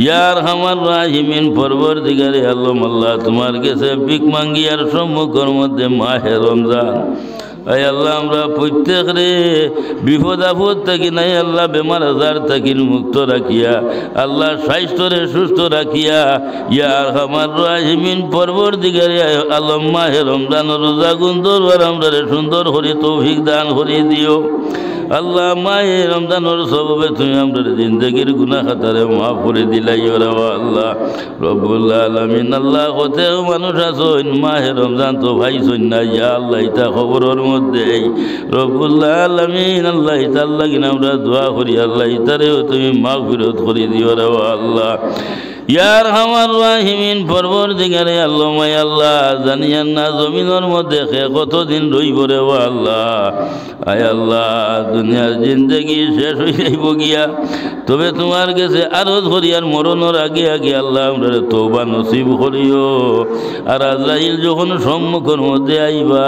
ইয়ার আমার রাহিমিন পরবর্তীকারে আল্লাহ আল্লাহ তোমার কাছে ভিক মাঙ্গিয়ার সম্মুখের মধ্যে মাহে রমজান আয় আল্লাহ আমরা প্রত্যেক রে বিপদ আপদ থাকি নাই আল্লাহ বেমার আজার থাকি মুক্ত রাখিয়া আল্লাহ স্বাস্থ্যরে সুস্থ রাখিয়া ইয়া আরহামার রাহিমিন পরবর্তীকারে আলম মাহে রমজান রোজা গুন্দর আমরা সুন্দর হরি তৌফিক দান হরি দিও আল্লাহ মাহে রমজানোর সববে তুমি আমরা জিন্দগির গুনাহ খাতারে মাফ করে দিলাই ওরা আল্লাহ রব্বুল আলামিন আল্লাহ কোথাও মানুষ আছেন মাহে রমজান তো ভাই শোন না ইয়া আল্লাহ ইতা খবরের মধ্যে রব্বুল আলামিন আল্লাহ ইতার লাগিন আমরা দোয়া করি আল্লাহ ইতারেও তুমি মাগফিরাত করে দিও রে আল্লাহ ইয়ার হামার রাহিমিন পরবর্তীকারে আল্লাহ মাই আল্লাহ জানিয়ান না জমিনের মধ্যে কতদিন রইব রে ও আল্লাহ আয় আল্লাহ দুনিয়ার জিন্দগি শেষ হয়ে যাইব গিয়া তবে তোমার কাছে আরো ধরিয়ার মরণের আগে আগে আল্লাহ আমরা তওবা নসিব করিও আর আজরাইল যখন সম্মুখের মধ্যে আইবা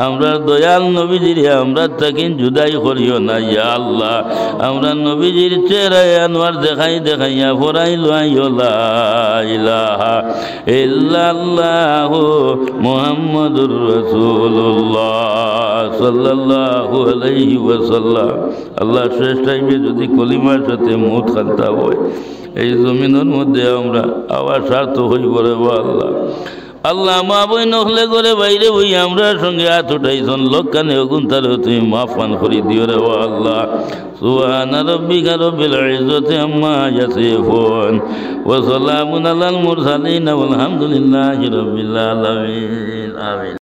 আমরা দয়াল নবীজির আমরা তাকে জুদাই করিও না ইয়া আল্লাহ আমরা নবীজির চেহারায় আনোয়ার দেখাই দেখাইয়া ফরাই লইও লা ইলাহা ইল্লাল্লাহু মুহাম্মাদুর রাসূলুল্লাহ সাল্লাল্লাহু আলাইহি ওয়াসাল্লাম আল্লাহ শেষ টাইমে যদি কলিমার সাথে মউত খানতা হয় এই জমিনের মধ্যে আমরা আবার স্বার্থ হইব রে আল্লাহ আল্লাহ মা বই নখলে করে বাইরে বই আমরা সঙ্গে হাত উঠাইছন লোকখানে অগুন তার তুমি মাফান করি দিও রে আল্লাহ সুবহান রাব্বিকা রব্বিল ইজ্জাতি আম্মা ইয়াসিফুন ওয়া সালামুন আলাল মুরসালিন ওয়াল হামদুলিল্লাহি রাব্বিল আলামিন আমিন।